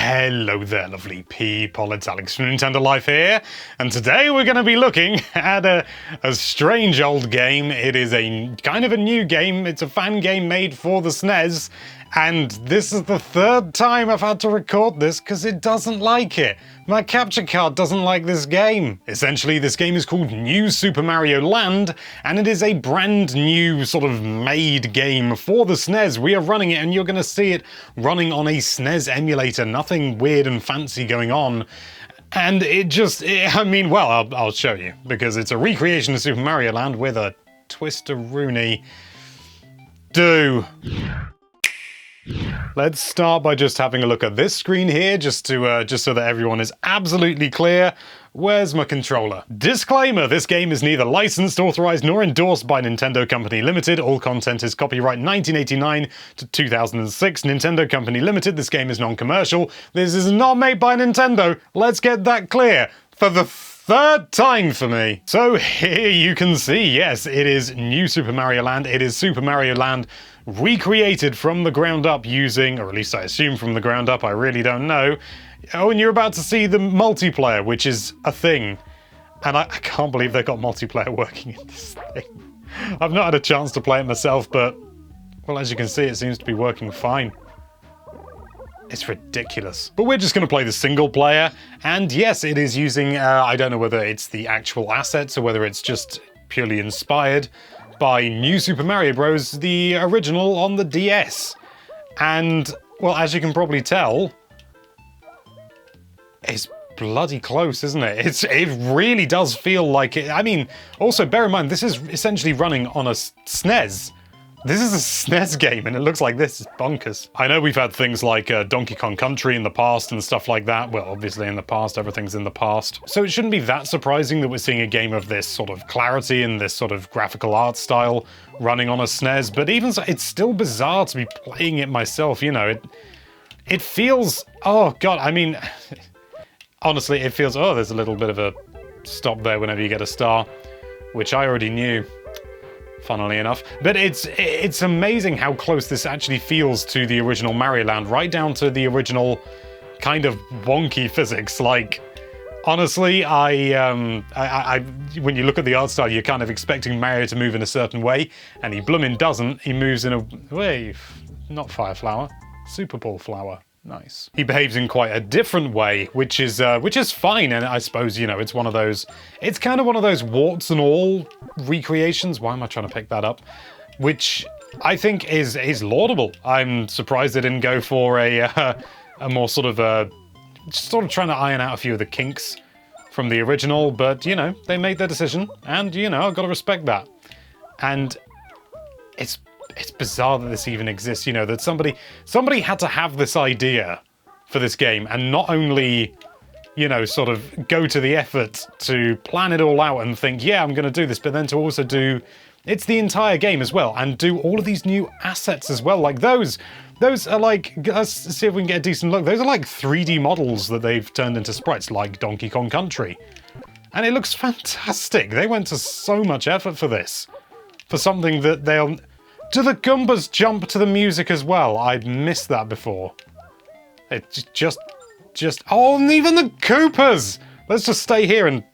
Hello there, lovely people. It's Alex from Nintendo Life here, and today we're going to be looking at a strange old game. It is a kind of a new game. It's a fan game made for the SNES, and this is the third time I've had to record this because it doesn't like it. My capture card doesn't like this game. Essentially, this game is called New Super Mario Land, and it is a brand new sort of made game for the SNES. We are running it, and you're going to see it running on a SNES emulator. Nothing weird and fancy going on. And I'll show you, because it's a recreation of Super Mario Land with a twist-a-rooney. Let's start by just having a look at this screen here, just so that everyone is absolutely clear. Where's my controller? Disclaimer, this game is neither licensed, authorized, nor endorsed by Nintendo Company Limited. All content is copyright 1989 to 2006. Nintendo Company Limited. This game is non-commercial. This is not made by Nintendo. Let's get that clear. For the third time for me. So here you can see, yes, it is New Super Mario Land. It is Super Mario Land recreated from the ground up using, or at least I assume from the ground up, I really don't know. Oh, and you're about to see the multiplayer, which is a thing. And I can't believe they've got multiplayer working in this thing. I've not had a chance to play it myself, but, well, as you can see, it seems to be working fine. It's ridiculous. But we're just going to play the single player, and yes, it is using, I don't know whether it's the actual assets or whether it's just purely inspired by New Super Mario Bros., the original on the DS. And, well, as you can probably tell, it's bloody close, isn't it? It really does feel like it. I mean, also bear in mind, this is essentially running on a SNES. This is a SNES game, and it looks like this. Is bonkers. I know we've had things like Donkey Kong Country in the past and stuff like that. Well, obviously in the past, everything's in the past. So it shouldn't be that surprising that we're seeing a game of this sort of clarity and this sort of graphical art style running on a SNES. But even so, it's still bizarre to be playing it myself, you know. It feels... Oh, God, I mean... Honestly, it feels... Oh, there's a little bit of a stop there whenever you get a star, which I already knew. Funnily enough. But it's amazing how close this actually feels to the original Mario Land, right down to the original kind of wonky physics. Like, honestly, when you look at the art style, you're kind of expecting Mario to move in a certain way, and he bloomin' doesn't. He moves in a way, not Fire Flower, Super Ball Flower. Nice. He behaves in quite a different way, which is fine, and I suppose, you know, it's one of those... It's kind of one of those warts and all recreations. Why am I trying to pick that up? Which I think is laudable. I'm surprised they didn't go for a more sort of trying to iron out a few of the kinks from the original, but, you know, they made their decision, and, you know, I've got to respect that. And it's bizarre that this even exists, you know, that somebody had to have this idea for this game and not only, you know, sort of go to the effort to plan it all out and think, yeah, I'm going to do this, but then to also do, it's the entire game as well, and do all of these new assets as well. Like those are like, let's see if we can get a decent look. Those are like 3D models that they've turned into sprites, like Donkey Kong Country. And it looks fantastic. They went to so much effort for this. For something that they'll... Do the Goombas jump to the music as well? I'd missed that before. It just... Oh, and even the Koopas! Let's just stay here and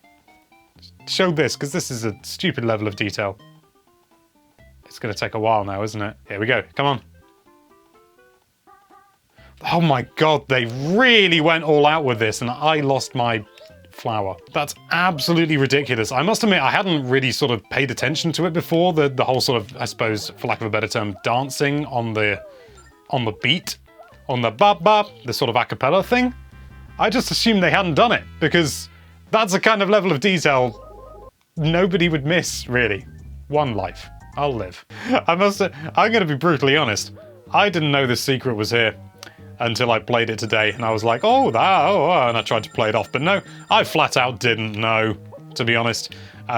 show this, because this is a stupid level of detail. It's going to take a while now, isn't it? Here we go. Come on. Oh my God, they really went all out with this, and I lost my flower. That's absolutely ridiculous. I must admit, I hadn't really sort of paid attention to it before, the whole sort of, I suppose, for lack of a better term, dancing on the beat, on the bop, the sort of a cappella thing. I just assumed they hadn't done it, because that's a kind of level of detail nobody would miss, really. One life. I'll live. I'm going to be brutally honest. I didn't know this secret was here until I played it today, and I was like, and I tried to play it off, but no, I flat out didn't know, to be honest.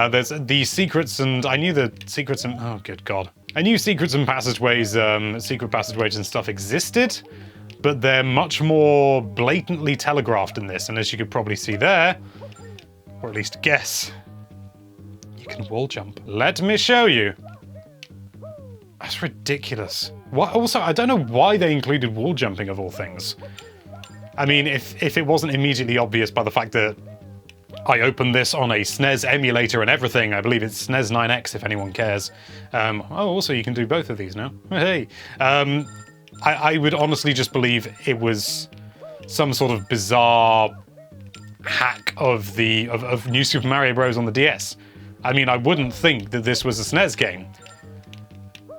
There's the secrets, and I knew the secrets and... Oh, good God. I knew secrets and passageways, secret passageways and stuff existed, but they're much more blatantly telegraphed in this, and as you could probably see there, or at least guess, you can wall jump. Let me show you. That's ridiculous. What? Also, I don't know why they included wall jumping of all things. I mean, if it wasn't immediately obvious by the fact that I opened this on a SNES emulator and everything, I believe it's SNES 9X if anyone cares. Also you can do both of these now. Hey. I would honestly just believe it was some sort of bizarre hack of New Super Mario Bros. On the DS. I mean, I wouldn't think that this was a SNES game.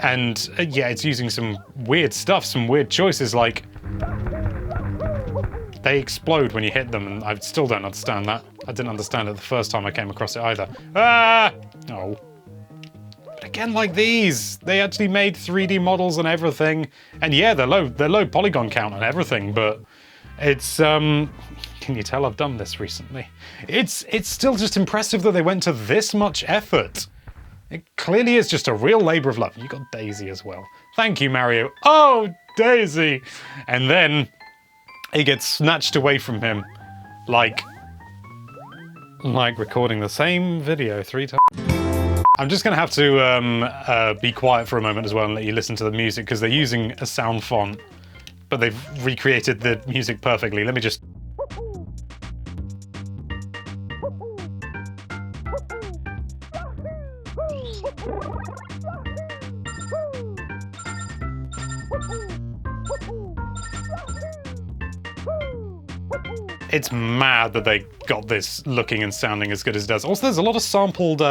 And yeah, it's using some weird stuff, some weird choices, like they explode when you hit them, and I still don't understand that. I didn't understand it the first time I came across it either. Ah! Oh. But again, like these, they actually made 3D models and everything. And yeah, they're low polygon count and everything, but it's, can you tell I've done this recently? It's still just impressive that they went to this much effort. It clearly is just a real labor of love. You got Daisy as well. Thank you, Mario. Oh, Daisy! And then it gets snatched away from him, like recording the same video 3 times. I'm just gonna have to be quiet for a moment as well and let you listen to the music, because they're using a sound font, but they've recreated the music perfectly. Let me just... It's mad that they got this looking and sounding as good as it does. Also, there's a lot of sampled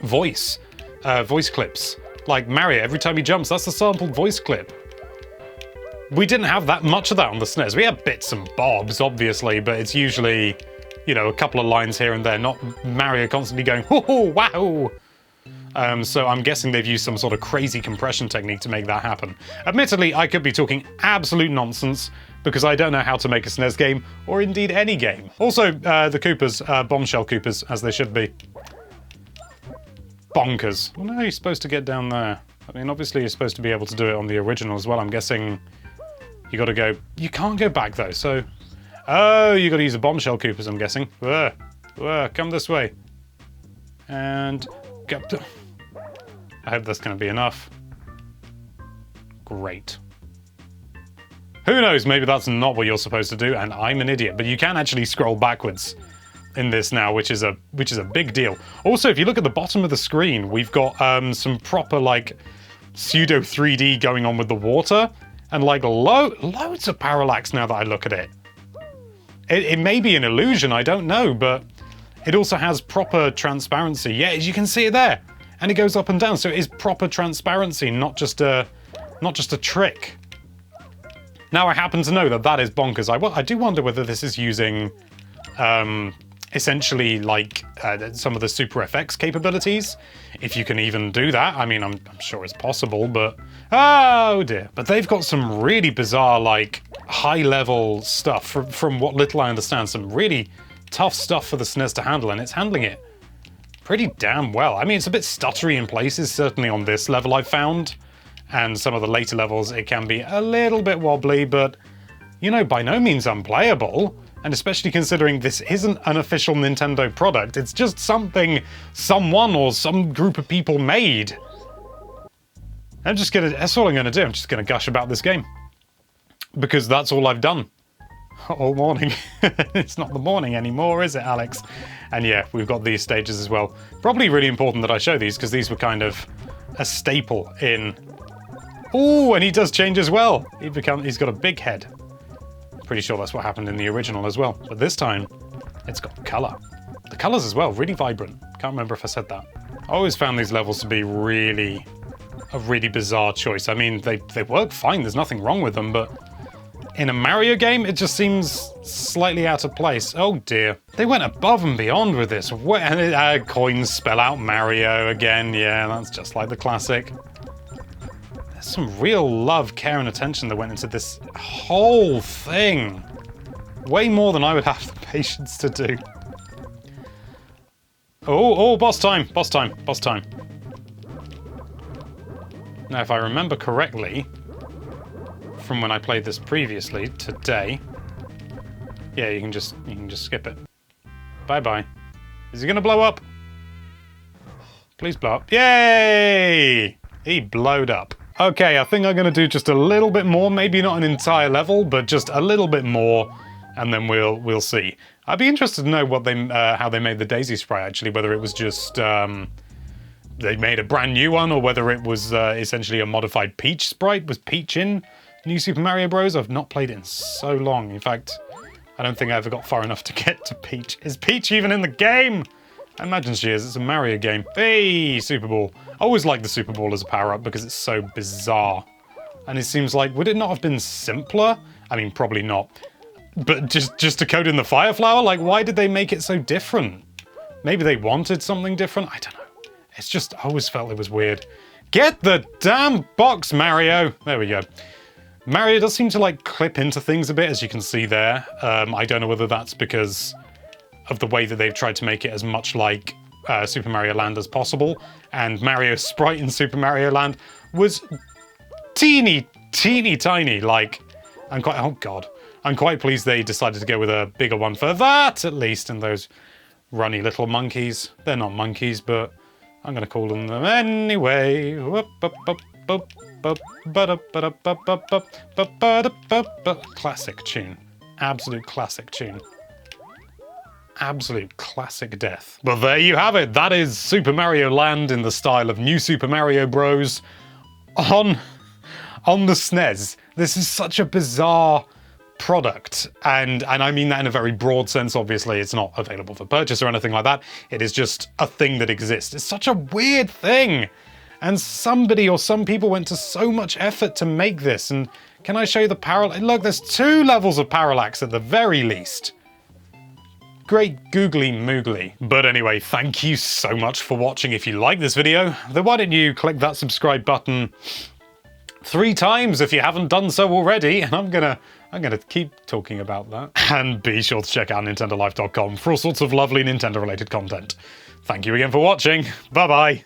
voice clips. Like Mario, every time he jumps, that's a sampled voice clip. We didn't have that much of that on the SNES. We had bits and bobs, obviously, but it's usually, you know, a couple of lines here and there, not Mario constantly going, "Hoo-hoo, wow!" So I'm guessing they've used some sort of crazy compression technique to make that happen. Admittedly, I could be talking absolute nonsense, because I don't know how to make a SNES game, or indeed any game. Also, the Koopas, bombshell Koopas, as they should be. Bonkers. Well, no, you're supposed to get down there. I mean, obviously you're supposed to be able to do it on the original as well. I'm guessing you gotta go... You can't go back, though, so... Oh, you gotta use a bombshell Koopas, I'm guessing. Come this way. And... Go... I hope that's gonna be enough. Great. Who knows, maybe that's not what you're supposed to do, and I'm an idiot, but you can actually scroll backwards in this now, which is a big deal. Also, if you look at the bottom of the screen, we've got some proper, like, pseudo 3D going on with the water, and, like, loads of parallax now that I look at it. It may be an illusion, I don't know, but it also has proper transparency. Yeah, as you can see it there, and it goes up and down, so it is proper transparency, not just a trick. Now, I happen to know that that is bonkers. I do wonder whether this is using, essentially, like, some of the Super FX capabilities. If you can even do that. I mean, I'm sure it's possible, but... Oh, dear. But they've got some really bizarre, like, high-level stuff. From what little I understand, some really tough stuff for the SNES to handle, and it's handling it pretty damn well. I mean, it's a bit stuttery in places, certainly on this level I've found. And some of the later levels, it can be a little bit wobbly, but, you know, by no means unplayable. And especially considering this isn't an official Nintendo product, it's just something someone or some group of people made. That's all I'm gonna do, I'm just gonna gush about this game. Because that's all I've done. All morning. It's not the morning anymore, is it, Alex? And yeah, we've got these stages as well. Probably really important that I show these, because these were kind of a staple in... Ooh, and he does change as well. He's got a big head. Pretty sure that's what happened in the original as well. But this time, it's got colour. The colours as well, really vibrant. Can't remember if I said that. I always found these levels to be a really bizarre choice. I mean, they work fine, there's nothing wrong with them, but in a Mario game, it just seems slightly out of place. Oh dear. They went above and beyond with this. And coins spell out Mario again. Yeah, that's just like the classic. There's some real love, care, and attention that went into this whole thing. Way more than I would have the patience to do. Oh, boss time, boss time, boss time. Now, if I remember correctly, from when I played this previously, today, yeah, you can just skip it. Bye-bye. Is he gonna blow up? Please blow up. Yay! He blowed up. Okay, I think I'm gonna do just a little bit more, maybe not an entire level, but just a little bit more, and then we'll see. I'd be interested to know what they how they made the Daisy sprite actually, whether it was just they made a brand new one, or whether it was essentially a modified Peach sprite. Was Peach in New Super Mario Bros? I've not played it in so long. In fact, I don't think I ever got far enough to get to Peach. Is Peach even in the game? I imagine she is. It's a Mario game. Hey, Super Ball. I always like the Super Ball as a power-up because it's so bizarre. And it seems like, would it not have been simpler? I mean, probably not. But just to code in the Fire Flower? Like, why did they make it so different? Maybe they wanted something different? I don't know. It's just, I always felt it was weird. Get the damn box, Mario! There we go. Mario does seem to, like, clip into things a bit, as you can see there. I don't know whether that's because of the way that they've tried to make it as much like Super Mario Land as possible. And Mario's sprite in Super Mario Land was teeny tiny. Like, oh god. I'm quite pleased they decided to go with a bigger one for that, at least. And those runny little monkeys. They're not monkeys, but I'm going to call them anyway. Classic tune. Absolute classic tune. Absolute classic death. But there you have it. That is Super Mario Land in the style of New Super Mario Bros. on the SNES. This is such a bizarre product, and I mean that in a very broad sense. Obviously, it's not available for purchase or anything like that. It is just a thing that exists. It's such a weird thing. And somebody or some people went to so much effort to make this. And can I show you the parallax? Look, there's 2 levels of parallax at the very least. Great googly moogly. But anyway, thank you so much for watching. If you like this video, then why don't you click that subscribe button 3 times if you haven't done so already. And I'm gonna keep talking about that. And be sure to check out nintendolife.com for all sorts of lovely Nintendo related content. Thank you again for watching. Bye bye.